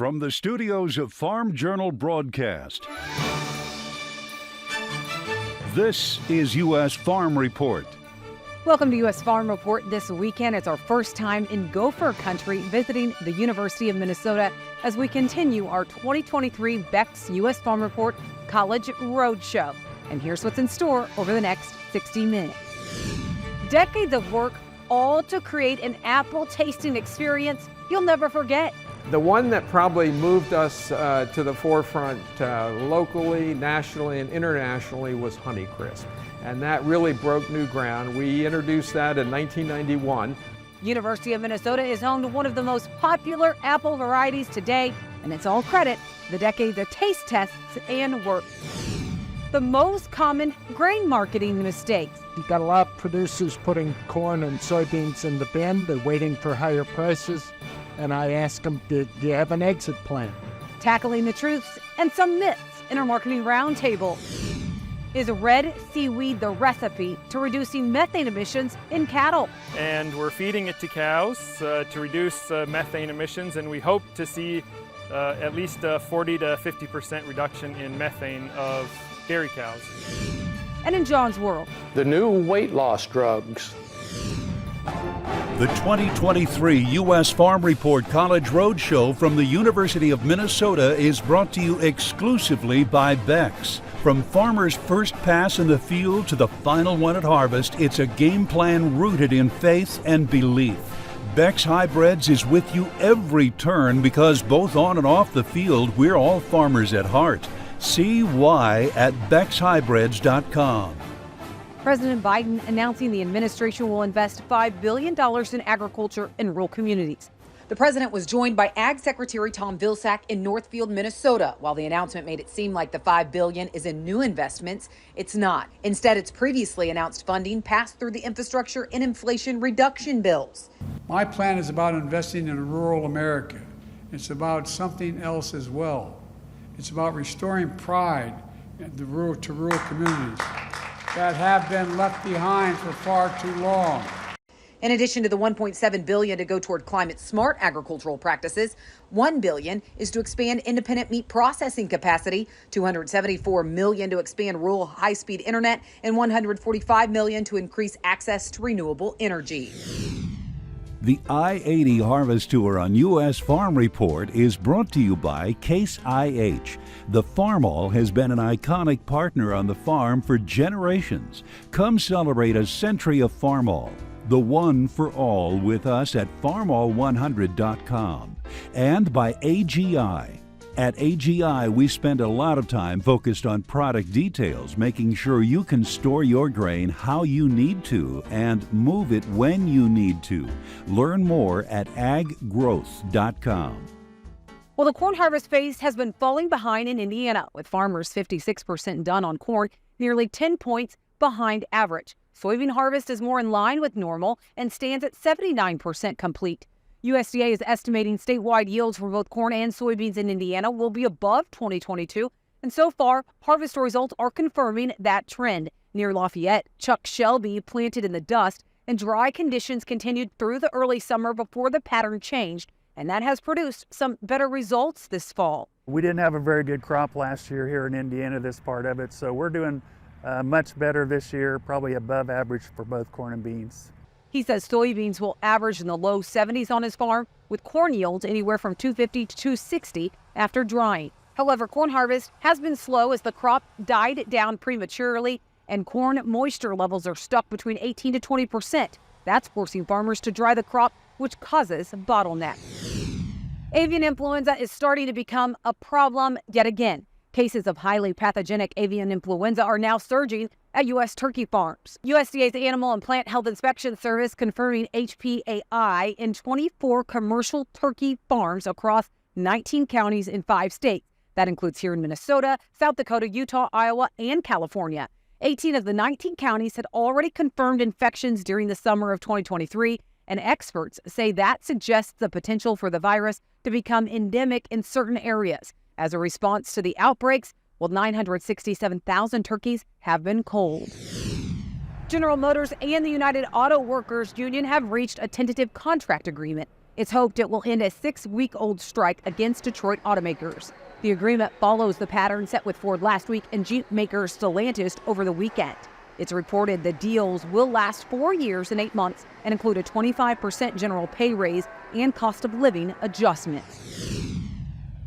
From the studios of Farm Journal Broadcast, this is U.S. Farm Report. Welcome to U.S. Farm Report this weekend. It's our first time in Gopher Country visiting the University of Minnesota as we continue our 2023 Beck's U.S. Farm Report College Roadshow. And here's what's in store over the next 60 minutes. Decades of work, all to create an apple tasting experience you'll never forget. The one that probably moved us to the forefront locally, nationally, and internationally was Honeycrisp. And that really broke new ground. We introduced that in 1991. University of Minnesota is home to one of the most popular apple varieties today, and it's all credit to the decades of taste tests and work. The most common grain marketing mistakes. You've got a lot of producers putting corn and soybeans in the bin. They're waiting for higher prices. And I ask them, do you have an exit plan? Tackling the truths and some myths in our marketing roundtable. Is red seaweed the recipe to reducing methane emissions in cattle? And we're feeding it to cows to reduce methane emissions, and we hope to see at least a 40 to 50% reduction in methane of dairy cows. And in John's world, the new weight loss drugs. The 2023 U.S. Farm Report College Roadshow from the University of Minnesota is brought to you exclusively by Beck's. From farmers' first pass in the field to the final one at harvest, it's a game plan rooted in faith and belief. Beck's Hybrids is with you every turn because both on and off the field, we're all farmers at heart. See why at beckshybrids.com. President Biden announcing the administration will invest $5 billion in agriculture in rural communities. The president was joined by Ag Secretary Tom Vilsack in Northfield, Minnesota. While the announcement made it seem like the $5 billion is in new investments, it's not. Instead, it's previously announced funding passed through the infrastructure and inflation reduction bills. My plan is about investing in rural America. It's about something else as well. It's about restoring pride to rural communities that have been left behind for far too long. In addition to the $1.7 billion to go toward climate-smart agricultural practices, $1 billion is to expand independent meat processing capacity, $274 million to expand rural high-speed internet, and $145 million to increase access to renewable energy. The I-80 Harvest Tour on U.S. Farm Report is brought to you by Case IH. The Farmall has been an iconic partner on the farm for generations. Come celebrate a century of Farmall. The one for all with us at farmall100.com. And by AGI. At AGI, we spend a lot of time focused on product details, making sure you can store your grain how you need to and move it when you need to. Learn more at aggrowth.com. Well, the corn harvest phase has been falling behind in Indiana, with farmers 56% done on corn, nearly 10 points behind average. Soybean harvest is more in line with normal and stands at 79% complete. USDA is estimating statewide yields for both corn and soybeans in Indiana will be above 2022, and so far, harvest results are confirming that trend. Near Lafayette, Chuck Shelby planted in the dust, and dry conditions continued through the early summer before the pattern changed, and that has produced some better results this fall. We didn't have a very good crop last year here in Indiana, this part of it, so we're doing much better this year, probably above average for both corn and beans. He says soybeans will average in the low 70s on his farm, with corn yields anywhere from 250 to 260 after drying. However, corn harvest has been slow as the crop died down prematurely, and corn moisture levels are stuck between 18 to 20%. That's forcing farmers to dry the crop, which causes bottlenecks. Avian influenza is starting to become a problem yet again. Cases of highly pathogenic avian influenza are now surging at U.S. turkey farms. USDA's Animal and Plant Health Inspection Service confirming HPAI in 24 commercial turkey farms across 19 counties in 5 states. That includes here in Minnesota, South Dakota, Utah, Iowa, and California. 18 of the 19 counties had already confirmed infections during the summer of 2023, and experts say that suggests the potential for the virus to become endemic in certain areas. As a response to the outbreaks, 967,000 turkeys have been culled. General Motors and the United Auto Workers Union have reached a tentative contract agreement It's hoped it will end a 6-week-old strike against Detroit automakers. The agreement follows the pattern set with Ford last week and Jeep maker Stellantis over the weekend. It's reported the deals will last 4 years and 8 months and include a 25% general pay raise and cost of living adjustment.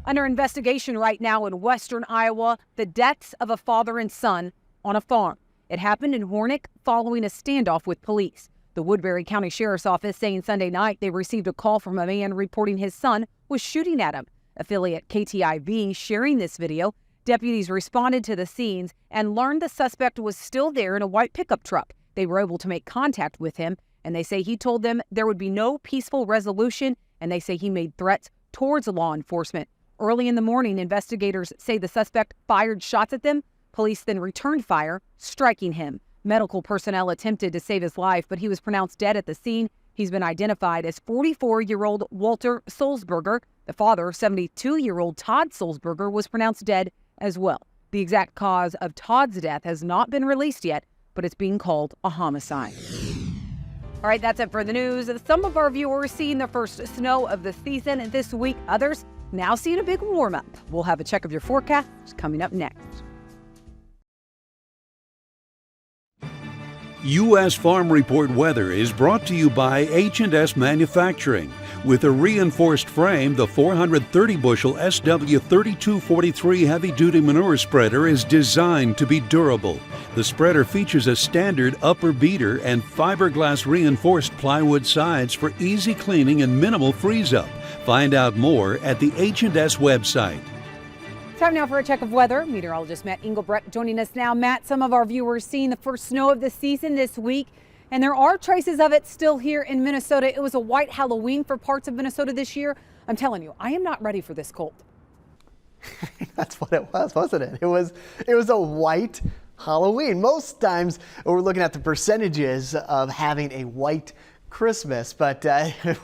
Under investigation right now in western Iowa, the deaths of a father and son on a farm. It happened in Hornick following a standoff with police. The Woodbury County Sheriff's Office saying Sunday night they received a call from a man reporting his son was shooting at him. Affiliate KTIV sharing this video. Deputies responded to the scenes and learned the suspect was still there in a white pickup truck. They were able to make contact with him, and they say he told them there would be no peaceful resolution, and they say he made threats towards law enforcement. Early in the morning, investigators say the suspect fired shots at them. Police then returned fire, striking him. Medical personnel attempted to save his life, but he was pronounced dead at the scene. He's been identified as 44-year-old Walter Sulzberger. The father, 72-year-old Todd Sulzberger, was pronounced dead as well. The exact cause of Todd's death has not been released yet, but it's being called a homicide. All right, that's it for the news. Some of our viewers seeing the first snow of the season this week. Others now seeing a big warm-up. We'll have a check of your forecast coming up next. U.S. Farm Report weather is brought to you by H&S Manufacturing. With a reinforced frame, the 430-bushel SW3243 heavy-duty manure spreader is designed to be durable. The spreader features a standard upper beater and fiberglass reinforced plywood sides for easy cleaning and minimal freeze-up. Find out more at the H&S website. Time now for a check of weather. Meteorologist Matt Engelbrecht joining us now. Matt, some of our viewers seeing the first snow of the season this week, and there are traces of it still here in Minnesota. It was a white Halloween for parts of Minnesota this year. I'm telling you, I am not ready for this cold. That's what it was, wasn't it? It was a white Halloween. Most times we're looking at the percentages of having a white Christmas, but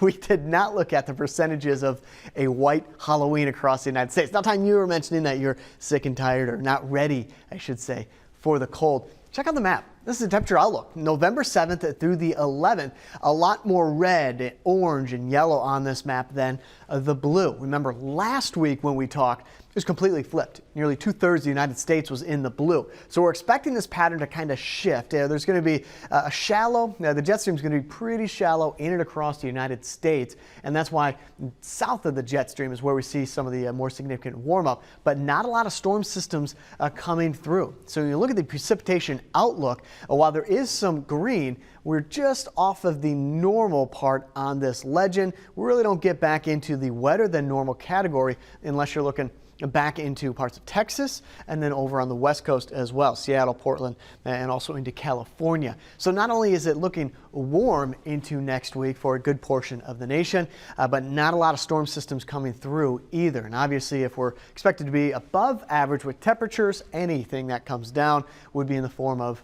we did not look at the percentages of a white Halloween across the United States. Now, Tyne, you were mentioning that you're sick and tired, or not ready, I should say, for the cold. Check out the map. This is the temperature outlook. November 7th through the 11th, a lot more red, orange, and yellow on this map than the blue. Remember, last week when we talked, it was completely flipped. Nearly 2/3 of the United States was in the blue. So we're expecting this pattern to kind of shift. There's going to be a shallow, the jet stream is going to be pretty shallow in and across the United States. And that's why south of the jet stream is where we see some of the more significant warm up, but not a lot of storm systems coming through. So when you look at the precipitation outlook, while there is some green, we're just off of the normal part on this legend. We really don't get back into the wetter than normal category unless you're looking back into parts of Texas and then over on the west coast as well, Seattle, Portland, and also into California. So not only is it looking warm into next week for a good portion of the nation, but not a lot of storm systems coming through either. And obviously, if we're expected to be above average with temperatures, anything that comes down would be in the form of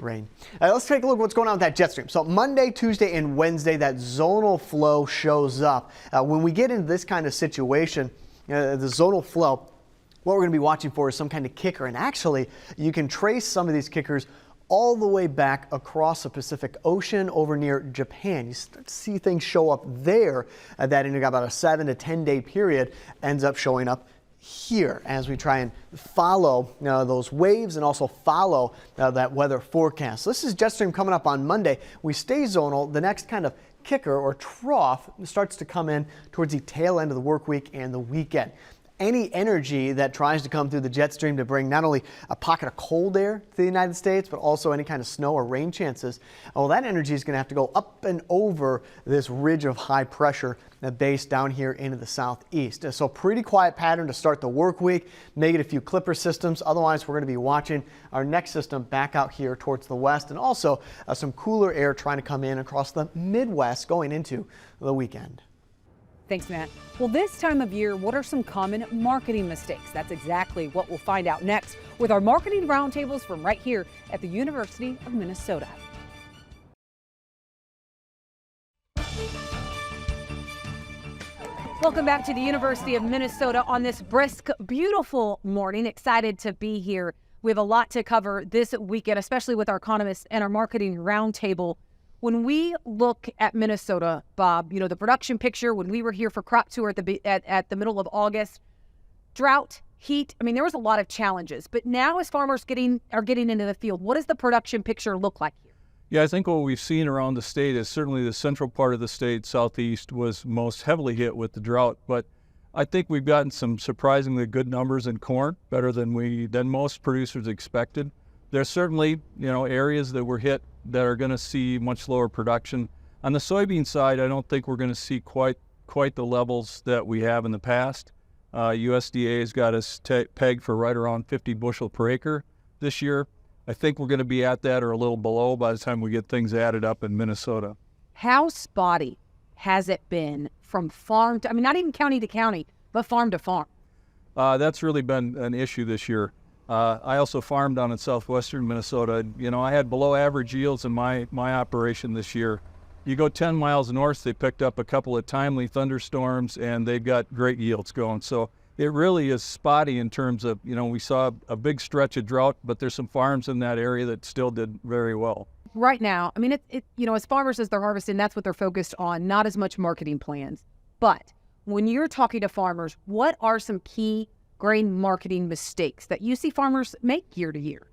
rain. Let's take a look at what's going on with that jet stream. So Monday, Tuesday, and Wednesday, that zonal flow shows up. When we get into this kind of situation, the zonal flow, what we're going to be watching for is some kind of kicker. And actually, you can trace some of these kickers all the way back across the Pacific Ocean over near Japan. You start to see things show up there that in about a 7 to 10 day period ends up showing up here as we try and follow those waves and also follow that weather forecast. So this is jet stream coming up on Monday. We stay zonal. The next kind of kicker or trough starts to come in towards the tail end of the work week and the weekend. Any energy that tries to come through the jet stream to bring not only a pocket of cold air to the United States, but also any kind of snow or rain chances, well, that energy is going to have to go up and over this ridge of high pressure base down here into the southeast. So pretty quiet pattern to start the work week. May get a few clipper systems. Otherwise, we're going to be watching our next system back out here towards the west, and also some cooler air trying to come in across the Midwest going into the weekend. Thanks, Matt. Well, this time of year, what are some common marketing mistakes? That's exactly what we'll find out next with our marketing roundtables from right here at the University of Minnesota. Welcome back to the University of Minnesota on this brisk, beautiful morning. Excited to be here. We have a lot to cover this weekend, especially with our economists and our marketing roundtable. When we look at Minnesota, Bob, the production picture when we were here for crop tour at the middle of August, drought, heat, there was a lot of challenges. But now as farmers are getting into the field, what does the production picture look like here? Yeah, I think what we've seen around the state is certainly the central part of the state, southeast, was most heavily hit with the drought. But I think we've gotten some surprisingly good numbers in corn, better than most producers expected. There's certainly, areas that were hit that are going to see much lower production. On the soybean side, I don't think we're going to see quite the levels that we have in the past. USDA has got us pegged for right around 50 bushel per acre this year. I think we're going to be at that or a little below by the time we get things added up in Minnesota. How spotty has it been from farm to, not even county to county, but farm to farm? That's really been an issue this year. I also farmed down in southwestern Minnesota. I had below average yields in my operation this year. You go 10 miles north, they picked up a couple of timely thunderstorms, and they've got great yields going. So it really is spotty in terms of, we saw a big stretch of drought, but there's some farms in that area that still did very well. Right now, as farmers, as they're harvesting, that's what they're focused on, not as much marketing plans. But when you're talking to farmers, what are some key grain marketing mistakes that you see farmers make year to year?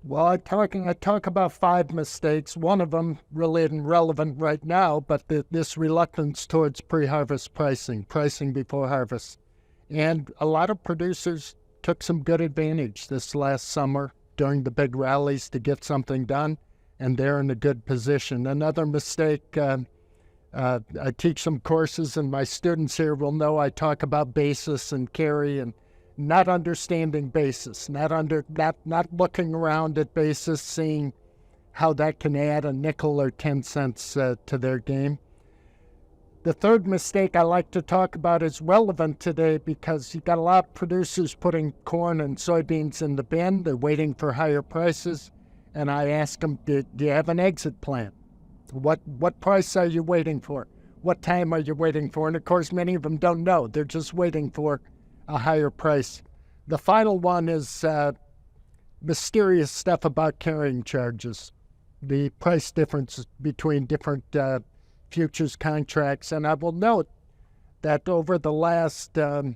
Well, I talk about 5 mistakes. One of them really isn't relevant right now, but this reluctance towards pre-harvest pricing before harvest. And a lot of producers took some good advantage this last summer during the big rallies to get something done, and they're in a good position. Another mistake, I teach some courses, and my students here will know I talk about basis and carry and not understanding basis, not looking around at basis, seeing how that can add a nickel or 10 cents to their game. The third mistake I like to talk about is relevant today because you've got a lot of producers putting corn and soybeans in the bin. They're waiting for higher prices. And I ask them, do you have an exit plan? What price are you waiting for? What time are you waiting for? And of course, many of them don't know. They're just waiting for a higher price. The final one is mysterious stuff about carrying charges, the price difference between different futures contracts. And I will note that over the last 4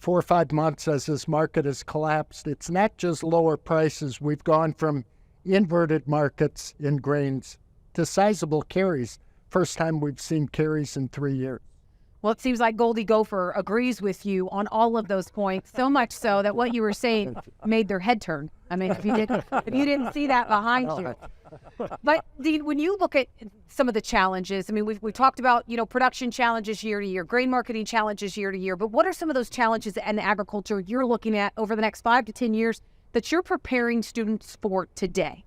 or 5 months as this market has collapsed, it's not just lower prices. We've gone from inverted markets in grains to sizable carries. First time we've seen carries in 3 years. Well, it seems like Goldie Gopher agrees with you on all of those points, so much so that what you were saying made their head turn. If you didn't see that behind you. But Dean, when you look at some of the challenges, we've talked about, production challenges year to year, grain marketing challenges year to year, but what are some of those challenges in agriculture you're looking at over the next 5 to 10 years that you're preparing students for today?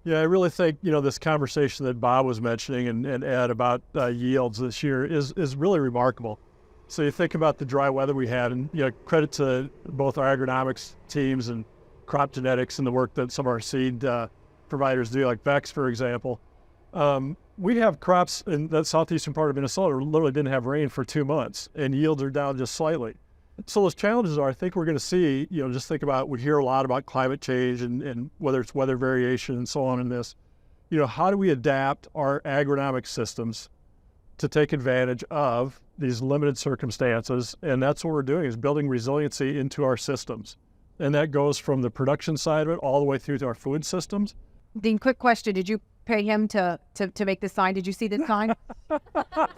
Yeah, I really think, this conversation that Bob was mentioning and Ed about yields this year is really remarkable. So you think about the dry weather we had, and credit to both our agronomics teams and crop genetics and the work that some of our seed providers do, like Vex, for example. We have crops in the southeastern part of Minnesota literally didn't have rain for 2 months, and yields are down just slightly. So those challenges are, I think we're going to see, just think about, we hear a lot about climate change and whether it's weather variation and so on in this. How do we adapt our agronomic systems to take advantage of these limited circumstances? And that's what we're doing, is building resiliency into our systems. And that goes from the production side of it all the way through to our food systems. Dean, quick question. Did you pay him to make this sign? Did you see this sign?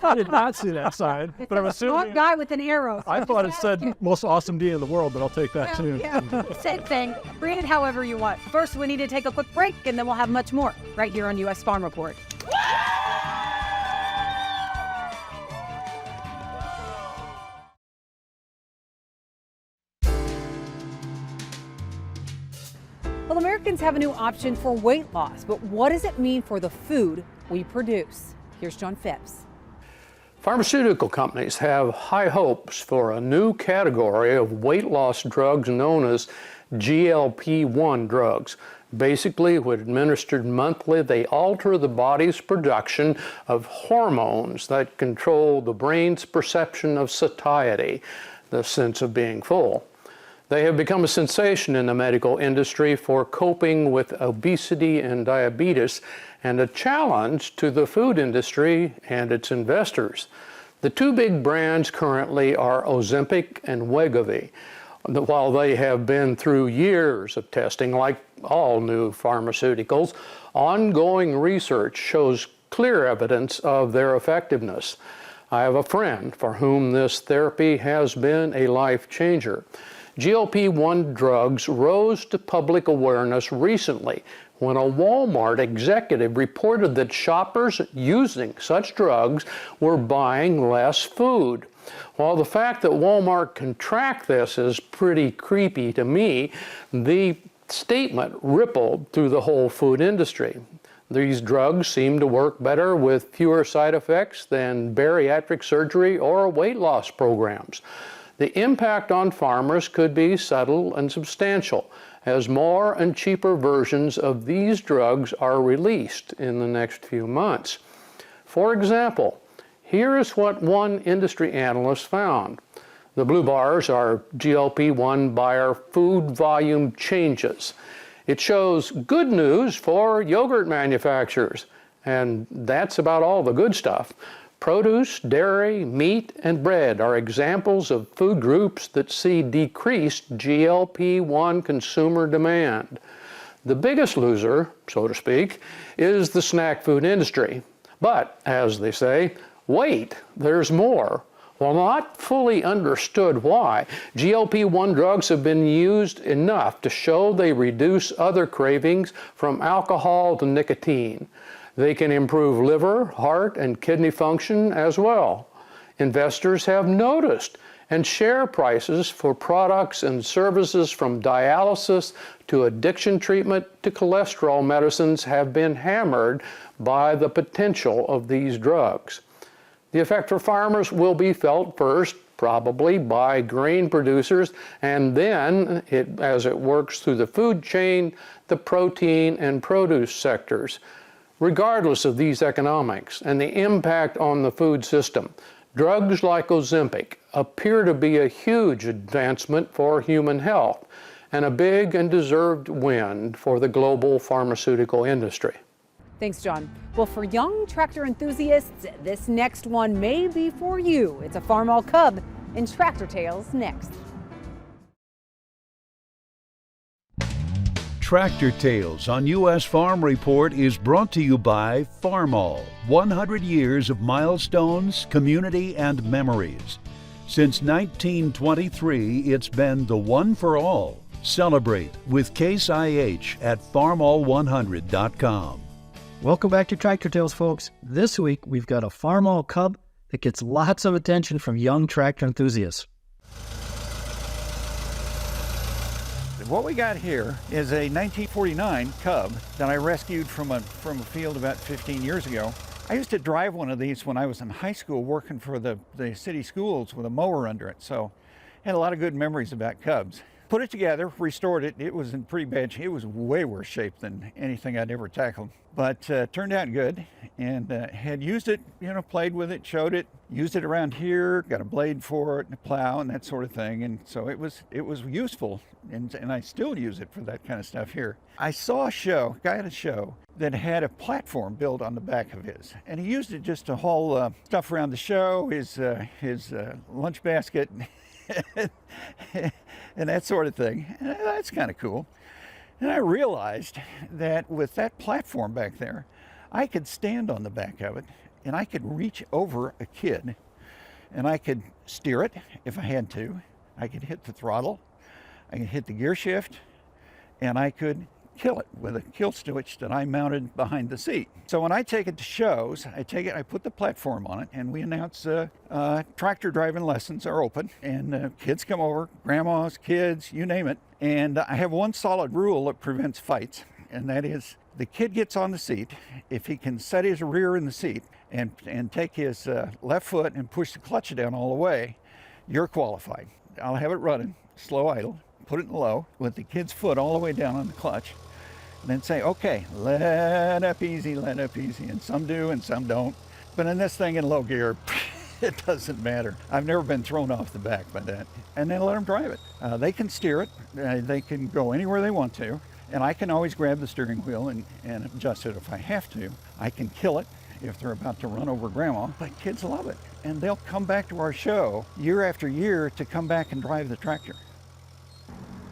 I did not see that sign, but I'm assuming. One guy with an arrow. So I thought it said most awesome dean in the world, but I'll take that too. Yeah. Same thing. Read it however you want. First, we need to take a quick break, and then we'll have much more right here on U.S. Farm Report. Well, Americans have a new option for weight loss, but what does it mean for the food we produce? Here's John Phipps. Pharmaceutical companies have high hopes for a new category of weight loss drugs known as GLP-1 drugs. Basically, when administered monthly, they alter the body's production of hormones that control the brain's perception of satiety, the sense of being full. They have become a sensation in the medical industry for coping with obesity and diabetes, and a challenge to the food industry and its investors. The two big brands currently are Ozempic and Wegovy. While they have been through years of testing, like all new pharmaceuticals, ongoing research shows clear evidence of their effectiveness. I have a friend for whom this therapy has been a life changer. GLP-1 drugs rose to public awareness recently when a Walmart executive reported that shoppers using such drugs were buying less food. While the fact that Walmart can track this is pretty creepy to me, the statement rippled through the whole food industry. These drugs seem to work better with fewer side effects than bariatric surgery or weight loss programs. The impact on farmers could be subtle and substantial, as more and cheaper versions of these drugs are released in the next few months. For example, here is what one industry analyst found. The blue bars are GLP-1 buyer food volume changes. It shows good news for yogurt manufacturers, and that's about all the good stuff. Produce, dairy, meat, and bread are examples of food groups that see decreased GLP-1 consumer demand. The biggest loser, so to speak, is the snack food industry. But, as they say, wait, there's more. While not fully understood why, GLP-1 drugs have been used enough to show they reduce other cravings from alcohol to nicotine. They can improve liver, heart, and kidney function as well. Investors have noticed, and share prices for products and services from dialysis to addiction treatment to cholesterol medicines have been hammered by the potential of these drugs. The effect for farmers will be felt first, probably by grain producers, and then, as it works through the food chain, the protein and produce sectors. Regardless of these economics and the impact on the food system, drugs like Ozempic appear to be a huge advancement for human health and a big and deserved win for the global pharmaceutical industry. Thanks, John. Well, for young tractor enthusiasts, this next one may be for you. It's a Farmall Cub in Tractor Tales next. Tractor Tales on U.S. Farm Report is brought to you by Farmall. 100 years of milestones, community, and memories. Since 1923, it's been the one for all. Celebrate with Case IH at farmall100.com. Welcome back to Tractor Tales, folks. This week, we've got a Farmall Cub that gets lots of attention from young tractor enthusiasts. What we got here is a 1949 Cub that I rescued from a field about 15 years ago. I used to drive one of these when I was in high school working for the city schools with a mower under it, so I had a lot of good memories about Cubs. Put it together, restored it. It was in pretty bad shape. It was way worse shape than anything I'd ever tackled, but turned out good, and had used it, played with it, showed it, used it around here, got a blade for it, and a plow, and that sort of thing, and so it was useful, and I still use it for that kind of stuff here. I saw a guy at a show that had a platform built on the back of his, and he used it just to haul stuff around the show, his lunch basket, and that sort of thing. And that's kind of cool. And I realized that with that platform back there, I could stand on the back of it, and I could reach over a kid, and I could steer it if I had to. I could hit the throttle, I could hit the gear shift, and I could kill it with a kill switch that I mounted behind the seat. So when I take it to shows, I put the platform on it, and we announce tractor driving lessons are open, and kids come over, grandmas, kids, you name it. And I have one solid rule that prevents fights, and that is the kid gets on the seat. If he can set his rear in the seat and take his left foot and push the clutch down all the way, you're qualified. I'll have it running, slow idle, put it in low with the kid's foot all the way down on the clutch, and then say, okay, let up easy, and some do and some don't. But in this thing in low gear, It doesn't matter. I've never been thrown off the back by that. And then let them drive it. They can steer it. They can go anywhere they want to. And I can always grab the steering wheel and adjust it if I have to. I can kill it if they're about to run over grandma, but kids love it. And they'll come back to our show year after year to come back and drive the tractor.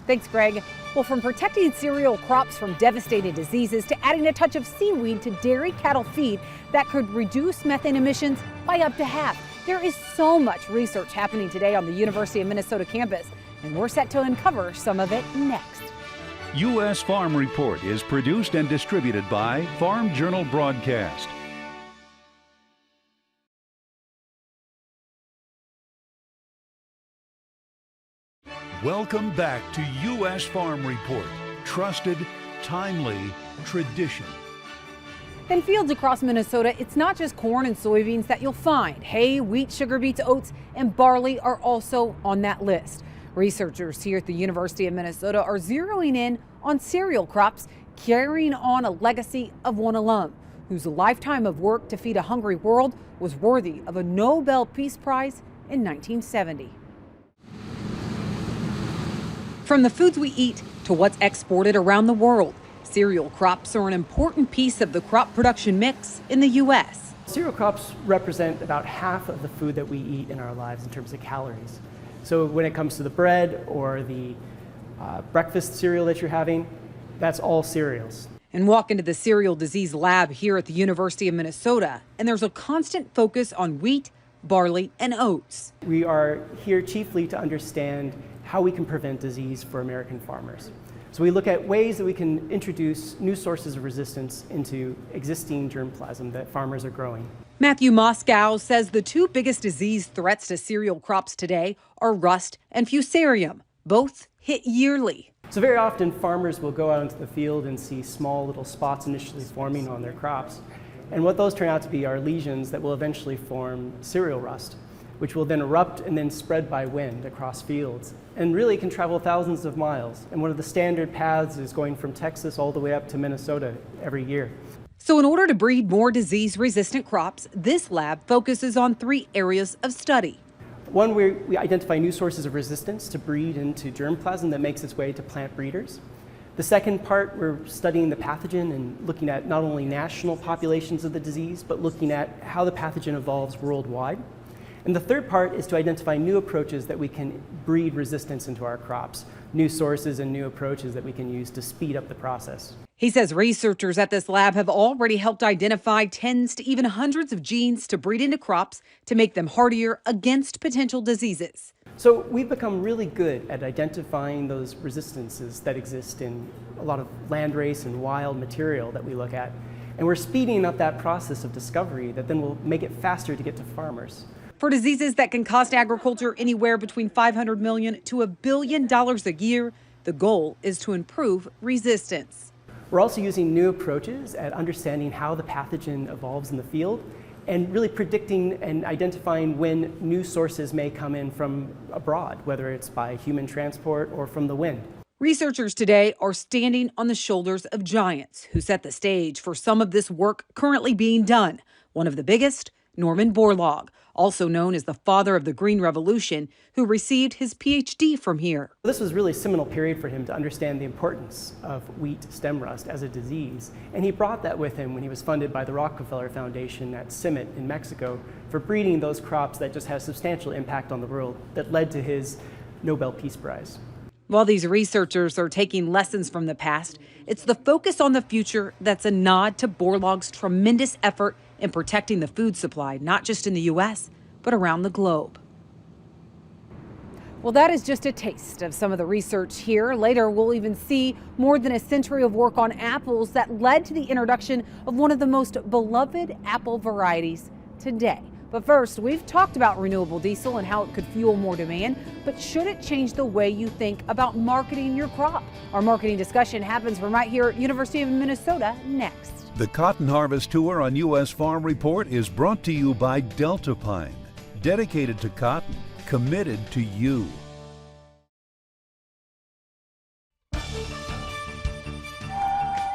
Thanks, Greg. Well, from protecting cereal crops from devastating diseases to adding a touch of seaweed to dairy cattle feed that could reduce methane emissions by up to half. There is so much research happening today on the University of Minnesota campus, and we're set to uncover some of it next. U.S. Farm Report is produced and distributed by Farm Journal Broadcast. Welcome back to U.S. Farm Report. Trusted, timely, tradition. In fields across Minnesota, it's not just corn and soybeans that you'll find. Hay, wheat, sugar beets, oats, and barley are also on that list. Researchers here at the University of Minnesota are zeroing in on cereal crops, carrying on a legacy of one alum, whose lifetime of work to feed a hungry world was worthy of a Nobel Peace Prize in 1970. From the foods we eat to what's exported around the world, cereal crops are an important piece of the crop production mix in the U.S. Cereal crops represent about half of the food that we eat in our lives in terms of calories. So when it comes to the bread or the breakfast cereal that you're having, that's all cereals. And walk into the cereal disease lab here at the University of Minnesota, and there's a constant focus on wheat, barley, and oats. We are here chiefly to understand how we can prevent disease for American farmers. So we look at ways that we can introduce new sources of resistance into existing germplasm that farmers are growing. Matthew Moscow says the two biggest disease threats to cereal crops today are rust and fusarium. Both hit yearly. So very often farmers will go out into the field and see small little spots initially forming on their crops. And what those turn out to be are lesions that will eventually form cereal rust, which will then erupt and then spread by wind across fields, and really can travel thousands of miles. And one of the standard paths is going from Texas all the way up to Minnesota every year. So in order to breed more disease-resistant crops, this lab focuses on 3 areas of study. One, we identify new sources of resistance to breed into germplasm that makes its way to plant breeders. The second part, we're studying the pathogen and looking at not only national populations of the disease, but looking at how the pathogen evolves worldwide. And the third part is to identify new approaches that we can breed resistance into our crops, new sources and new approaches that we can use to speed up the process. He says researchers at this lab have already helped identify tens to even hundreds of genes to breed into crops to make them hardier against potential diseases. So we've become really good at identifying those resistances that exist in a lot of landrace and wild material that we look at. And we're speeding up that process of discovery that then will make it faster to get to farmers. For diseases that can cost agriculture anywhere between $500 million to $1 billion a year, the goal is to improve resistance. We're also using new approaches at understanding how the pathogen evolves in the field and really predicting and identifying when new sources may come in from abroad, whether it's by human transport or from the wind. Researchers today are standing on the shoulders of giants who set the stage for some of this work currently being done. One of the biggest, Norman Borlaug, also known as the father of the Green Revolution, who received his PhD from here. This was really a seminal period for him to understand the importance of wheat stem rust as a disease, and he brought that with him when he was funded by the Rockefeller Foundation at Summit in Mexico for breeding those crops that just had substantial impact on the world that led to his Nobel Peace Prize. While these researchers are taking lessons from the past, it's the focus on the future that's a nod to Borlaug's tremendous effort in protecting the food supply, not just in the U.S., but around the globe. Well, that is just a taste of some of the research here. Later, we'll even see more than a century of work on apples that led to the introduction of one of the most beloved apple varieties today. But first, we've talked about renewable diesel and how it could fuel more demand, but should it change the way you think about marketing your crop? Our marketing discussion happens from right here at University of Minnesota next. The Cotton Harvest Tour on U.S. Farm Report is brought to you by Delta Pine, dedicated to cotton, committed to you.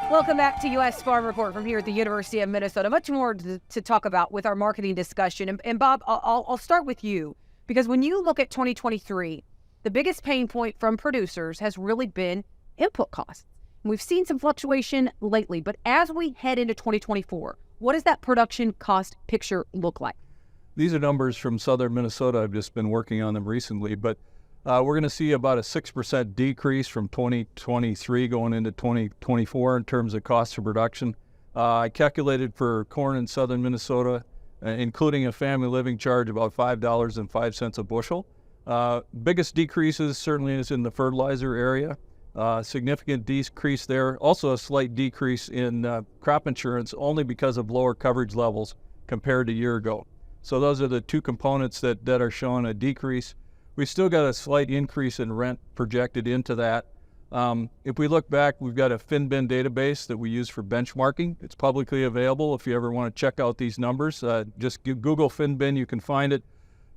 Welcome back to U.S. Farm Report from here at the University of Minnesota. Much more to talk about with our marketing discussion. And Bob, I'll start with you, because when you look at 2023, the biggest pain point from producers has really been input costs. And we've seen some fluctuation lately, but as we head into 2024, what does that production cost picture look like? These are numbers from southern Minnesota. I've just been working on them recently, but we're going to see about a 6% decrease from 2023 going into 2024 in terms of cost of production. I calculated for corn in southern Minnesota, including a family living charge, about $5.05 a bushel. Biggest decreases certainly is in the fertilizer area. Significant decrease there. Also a slight decrease in crop insurance, only because of lower coverage levels compared to a year ago. So those are the two components that are showing a decrease. We still got a slight increase in rent projected into that. If we look back, we've got a FinBin database that we use for benchmarking. It's publicly available if you ever want to check out these numbers. Just Google FinBin, you can find it.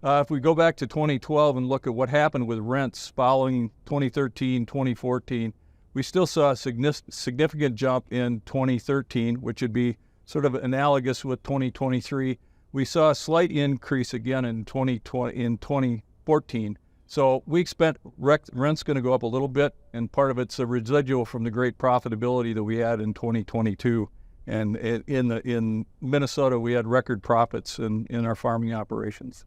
If we go back to 2012 and look at what happened with rents following 2013, 2014, we still saw a significant jump in 2013, which would be sort of analogous with 2023. We saw a slight increase again in 2014. So we expect rent's going to go up a little bit, and part of it's a residual from the great profitability that we had in 2022. And in Minnesota, we had record profits in our farming operations.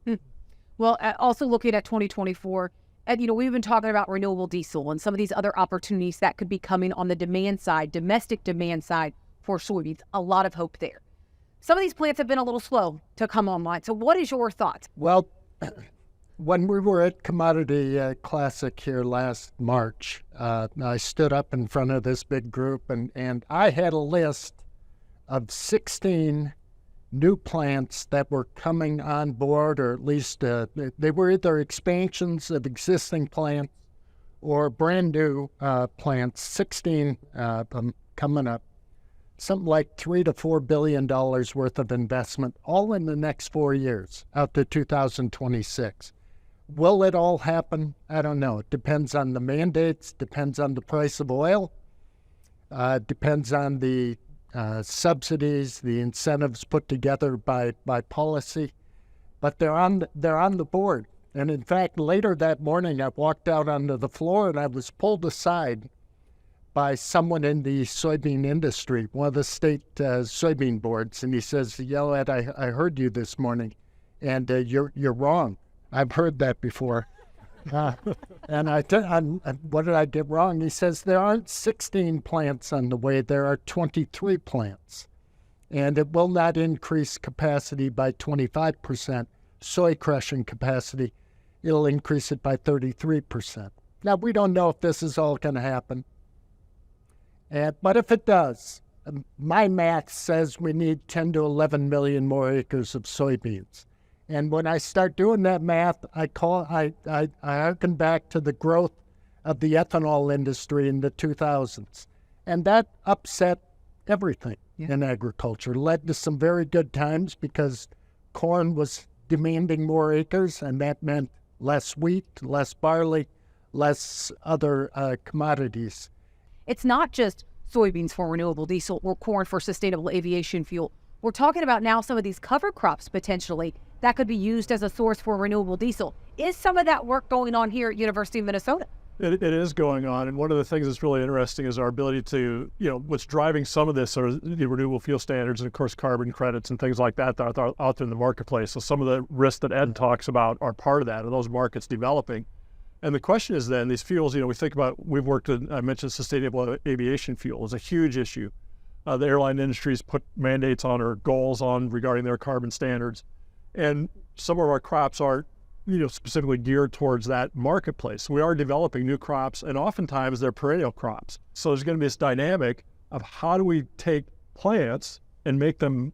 Well, also looking at 2024, and we've been talking about renewable diesel and some of these other opportunities that could be coming on the demand side, domestic demand side for soybeans. A lot of hope there. Some of these plants have been a little slow to come online. So what is your thought? Well, when we were at Commodity Classic here last March, I stood up in front of this big group, and I had a list of 16 new plants that were coming on board, or at least they were either expansions of existing plants or brand new plants, 16 of them coming up. Something like $3 to $4 billion worth of investment, all in the next 4 years, out to 2026. Will it all happen? I don't know. It depends on the mandates, depends on the price of oil, depends on the subsidies, the incentives put together by policy. But they're on the board. And in fact, later that morning, I walked out onto the floor and I was pulled aside by someone in the soybean industry, one of the state soybean boards, and he says, Ed, I heard you this morning, and you're wrong. I've heard that before. And what did I get wrong? He says there aren't 16 plants on the way, there are 23 plants, and it will not increase capacity by 25%. Soy crushing capacity, it'll increase it by 33%. Now, we don't know if this is all going to happen. But if it does, my math says we need 10 to 11 million more acres of soybeans. And when I start doing that math, I harken back to the growth of the ethanol industry in the 2000s. And that upset everything in agriculture, led to some very good times because corn was demanding more acres, and that meant less wheat, less barley, less other commodities. It's not just soybeans for renewable diesel or corn for sustainable aviation fuel. We're talking about now some of these cover crops potentially that could be used as a source for renewable diesel. Is some of that work going on here at University of Minnesota? It is going on, and one of the things that's really interesting is our ability to, what's driving some of this are the renewable fuel standards and, of course, carbon credits and things like that that are out there in the marketplace. So some of the risks that Ed talks about are part of that, and those markets developing. And the question is then, these fuels, we think about, I mentioned sustainable aviation fuel is a huge issue. The airline industries put mandates on or goals on regarding their carbon standards. And some of our crops are, specifically geared towards that marketplace. We are developing new crops, and oftentimes they're perennial crops. So there's going to be this dynamic of how do we take plants and make them,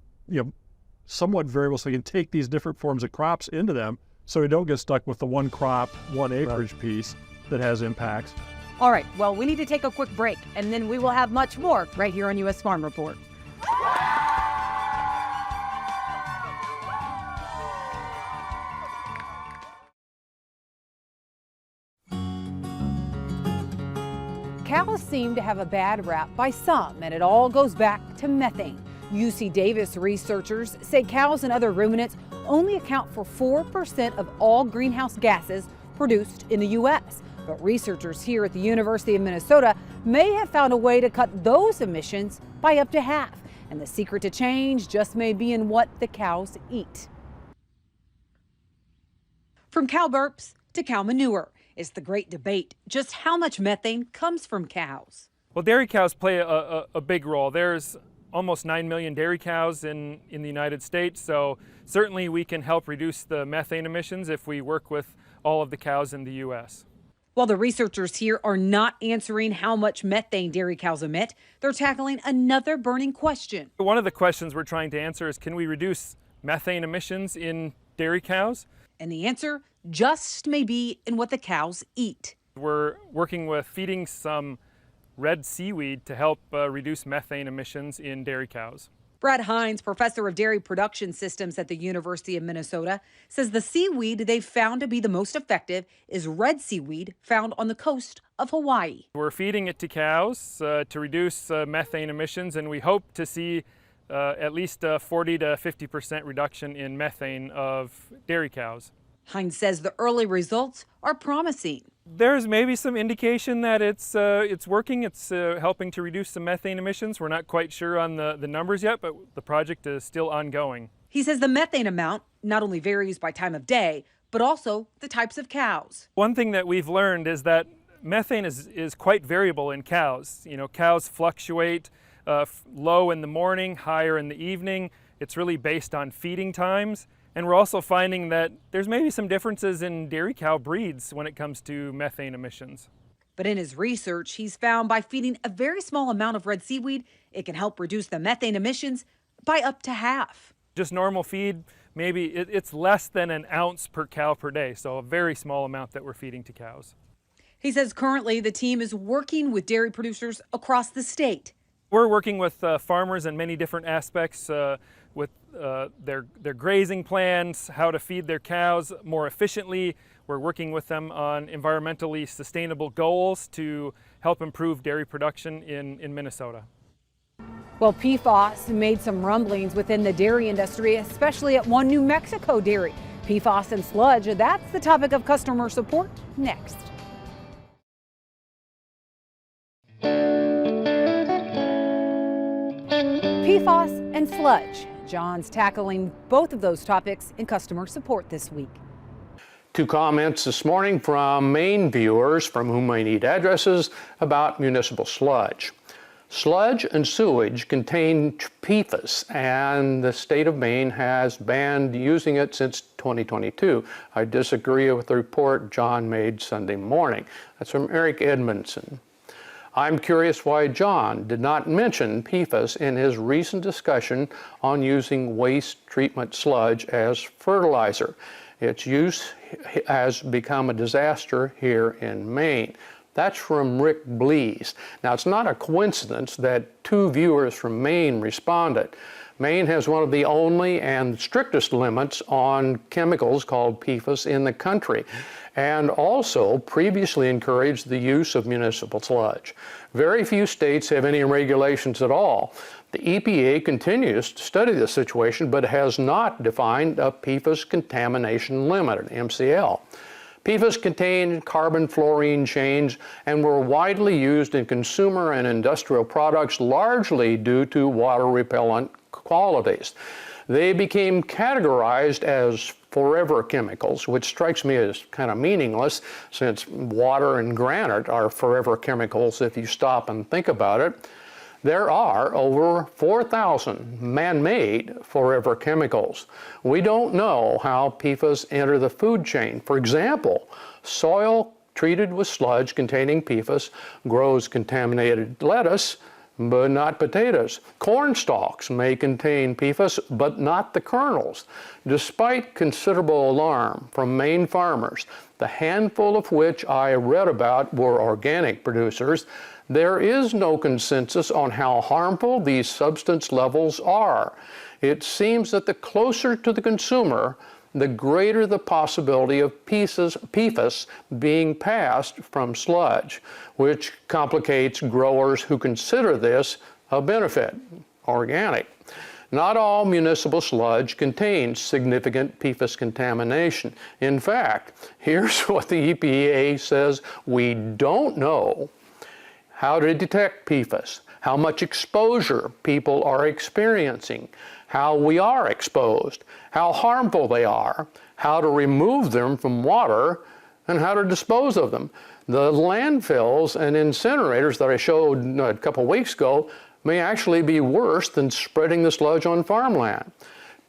somewhat variable so we can take these different forms of crops into them so we don't get stuck with the one crop, one acreage piece that has impacts. All right, well, we need to take a quick break, and then we will have much more right here on U.S. Farm Report. Cows seem to have a bad rap by some, and it all goes back to methane. UC Davis researchers say cows and other ruminants only account for 4% of all greenhouse gases produced in the U.S. But researchers here at the University of Minnesota may have found a way to cut those emissions by up to half. And the secret to change just may be in what the cows eat. From cow burps to cow manure, it's the great debate just how much methane comes from cows. Well, dairy cows play a big role. There's almost 9 million dairy cows in the United States, so certainly we can help reduce the methane emissions if we work with all of the cows in the U.S. While the researchers here are not answering how much methane dairy cows emit, they're tackling another burning question. One of the questions we're trying to answer is, can we reduce methane emissions in dairy cows? And the answer just may be in what the cows eat. We're working with feeding some red seaweed to help reduce methane emissions in dairy cows. Brad Hines, professor of dairy production systems at the University of Minnesota, says the seaweed they've found to be the most effective is red seaweed found on the coast of Hawaii. We're feeding it to cows to reduce methane emissions, and we hope to see at least a 40 to 50% reduction in methane of dairy cows. Hines says the early results are promising. There's maybe some indication that it's working. It's helping to reduce some methane emissions. We're not quite sure on the numbers yet, but the project is still ongoing. He says the methane amount not only varies by time of day, but also the types of cows. One thing that we've learned is that methane is quite variable in cows. You know, cows fluctuate low in the morning, higher in the evening. It's really based on feeding times. And we're also finding that there's maybe some differences in dairy cow breeds when it comes to methane emissions. But in his research, he's found by feeding a very small amount of red seaweed, it can help reduce the methane emissions by up to half. Just normal feed, maybe it's less than an ounce per cow per day, so a very small amount that we're feeding to cows. He says currently the team is working with dairy producers across the state. We're working with farmers in many different aspects with their grazing plans, how to feed their cows more efficiently. We're working with them on environmentally sustainable goals to help improve dairy production in Minnesota. Well, PFAS made some rumblings within the dairy industry, especially at one New Mexico dairy. PFAS and sludge, that's the topic of customer support next. PFAS and sludge. John's tackling both of those topics in customer support this week. Two comments this morning from Maine viewers from whom I need addresses about municipal sludge. Sludge and sewage contain PFAS, and the state of Maine has banned using it since 2022. I disagree with the report John made Sunday morning. That's from Eric Edmondson. I'm curious why John did not mention PFAS in his recent discussion on using waste treatment sludge as fertilizer. Its use has become a disaster here in Maine. That's from Rick Blees. Now, it's not a coincidence that two viewers from Maine responded. Maine has one of the only and strictest limits on chemicals called PFAS in the country, and also previously encouraged the use of municipal sludge. Very few states have any regulations at all. The EPA continues to study the situation, but has not defined a PFAS contamination limit, an MCL. PFAS contain carbon fluorine chains and were widely used in consumer and industrial products largely due to water repellent qualities. They became categorized as forever chemicals, which strikes me as kind of meaningless since water and granite are forever chemicals if you stop and think about it. There are over 4,000 man-made forever chemicals. We don't know how PFAS enter the food chain. For example, soil treated with sludge containing PFAS grows contaminated lettuce, but not potatoes. Corn stalks may contain PFAS, but not the kernels. Despite considerable alarm from Maine farmers, the handful of which I read about were organic producers, there is no consensus on how harmful these substance levels are. It seems that the closer to the consumer the greater the possibility of PFAS being passed from sludge, which complicates growers who consider this a benefit, organic. Not all municipal sludge contains significant PFAS contamination. In fact, here's what the EPA says we don't know: how to detect PFAS, how much exposure people are experiencing, how we are exposed, how harmful they are, how to remove them from water, and how to dispose of them. The landfills and incinerators that I showed a couple weeks ago may actually be worse than spreading the sludge on farmland.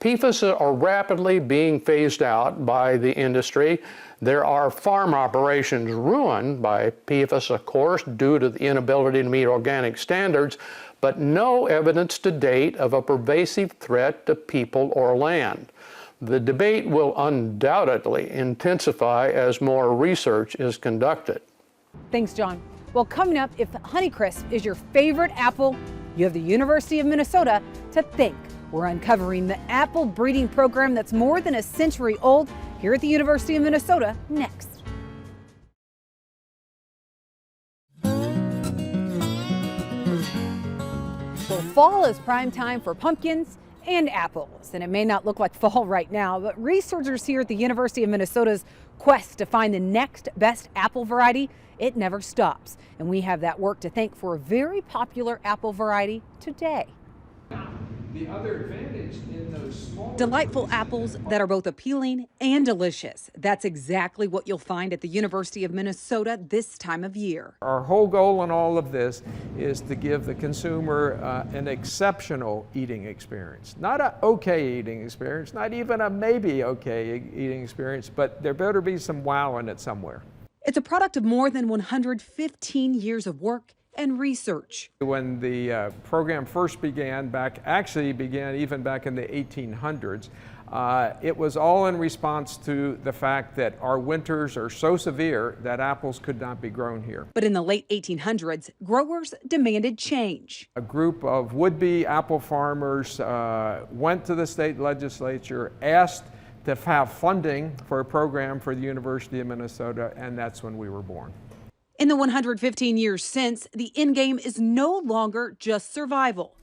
PFAS are rapidly being phased out by the industry. There are farm operations ruined by PFAS, of course, due to the inability to meet organic standards, but no evidence to date of a pervasive threat to people or land. The debate will undoubtedly intensify as more research is conducted. Thanks, John. Well, coming up, if Honeycrisp is your favorite apple, you have the University of Minnesota to thank. We're uncovering the apple breeding program that's more than a century old here at the University of Minnesota next. Well, fall is prime time for pumpkins and apples, and it may not look like fall right now, but researchers here at the University of Minnesota's quest to find the next best apple variety, it never stops. And we have that work to thank for a very popular apple variety today. The other advantage in those small Delightful apples that are both appealing and delicious. That's exactly what you'll find at the University of Minnesota this time of year. Our whole goal in all of this is to give the consumer an exceptional eating experience. Not an okay eating experience, not even a maybe okay eating experience, but there better be some wow in it somewhere. It's a product of more than 115 years of work and research. When the program first began even back in the 1800s, it was all in response to the fact that our winters are so severe that apples could not be grown here. But in the late 1800s, growers demanded change. A group of would-be apple farmers went to the state legislature, asked to have funding for a program for the University of Minnesota, and that's when we were born. In the 115 years since, the end game is no longer just survival,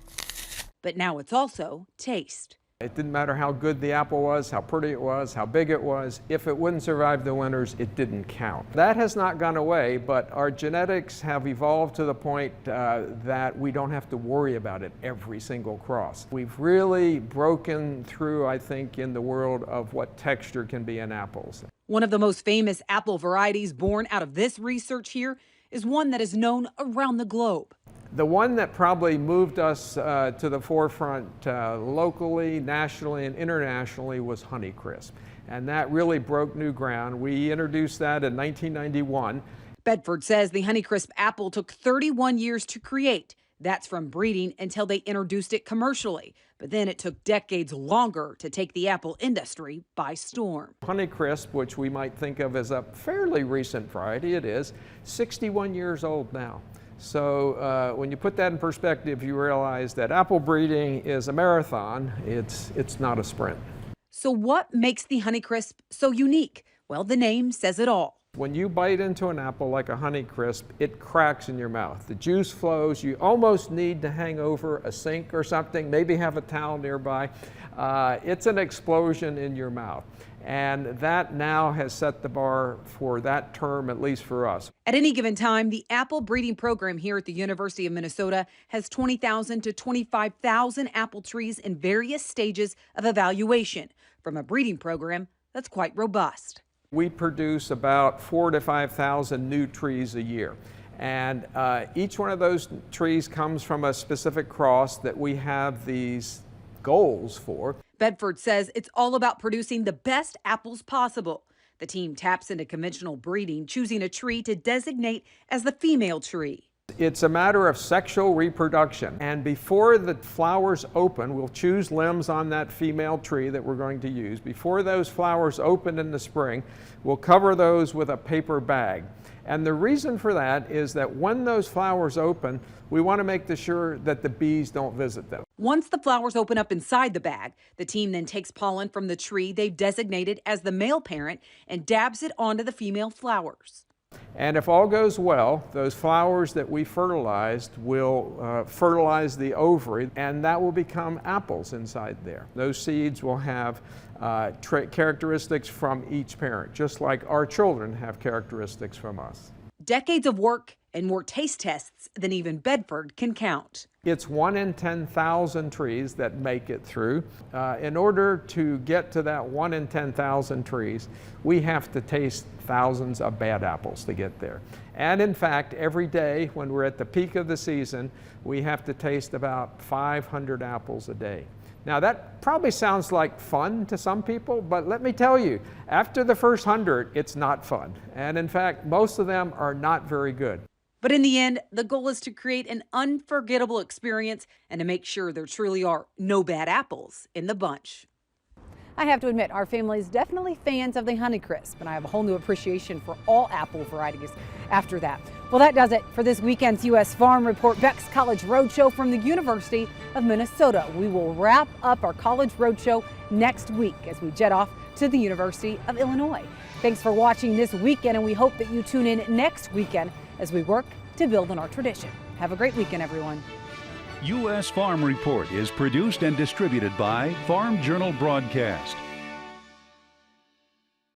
but now it's also taste. It didn't matter how good the apple was, how pretty it was, how big it was. If it wouldn't survive the winters, it didn't count. That has not gone away, but our genetics have evolved to the point that we don't have to worry about it every single cross. We've really broken through, I think, in the world of what texture can be in apples. One of the most famous apple varieties born out of this research here is one that is known around the globe. The one that probably moved us to the forefront locally, nationally, and internationally was Honeycrisp. And that really broke new ground. We introduced that in 1991. Bedford says the Honeycrisp apple took 31 years to create. That's from breeding until they introduced it commercially. But then it took decades longer to take the apple industry by storm. Honeycrisp, which we might think of as a fairly recent variety, it is 61 years old now. So when you put that in perspective, you realize that apple breeding is a marathon. It's not a sprint. So what makes the Honeycrisp so unique? Well, the name says it all. When you bite into an apple like a Honeycrisp, it cracks in your mouth. The juice flows. You almost need to hang over a sink or something, maybe have a towel nearby. It's an explosion in your mouth. And that now has set the bar for that term, at least for us. At any given time, the apple breeding program here at the University of Minnesota has 20,000 to 25,000 apple trees in various stages of evaluation. From a breeding program that's quite robust. We produce about 4,000 to 5,000 new trees a year. And each one of those trees comes from a specific cross that we have these goals for. Bedford says it's all about producing the best apples possible. The team taps into conventional breeding, choosing a tree to designate as the female tree. It's a matter of sexual reproduction. And before the flowers open, we'll choose limbs on that female tree that we're going to use. Before those flowers open in the spring, we'll cover those with a paper bag. And the reason for that is that when those flowers open, we want to make sure that the bees don't visit them. Once the flowers open up inside the bag, the team then takes pollen from the tree they've designated as the male parent and dabs it onto the female flowers. And if all goes well, those flowers that we fertilized will fertilize the ovary, and that will become apples inside there. Those seeds will have characteristics from each parent, just like our children have characteristics from us. Decades of work and more taste tests than even Bedford can count. It's 1 in 10,000 trees that make it through. In order to get to that 1 in 10,000 trees, we have to taste thousands of bad apples to get there. And in fact, every day when we're at the peak of the season, we have to taste about 500 apples a day. Now that probably sounds like fun to some people, but let me tell you, after the first 100, it's not fun. And in fact, most of them are not very good. But in the end, the goal is to create an unforgettable experience and to make sure there truly are no bad apples in the bunch. I have to admit, our family is definitely fans of the Honeycrisp, and I have a whole new appreciation for all apple varieties after that. Well, that does it for this weekend's U.S. Farm Report Beck's College Roadshow from the University of Minnesota. We will wrap up our College Roadshow next week as we jet off to the University of Illinois. Thanks for watching this weekend, and we hope that you tune in next weekend as we work to build on our tradition. Have a great weekend, everyone. U.S. Farm Report is produced and distributed by Farm Journal Broadcast.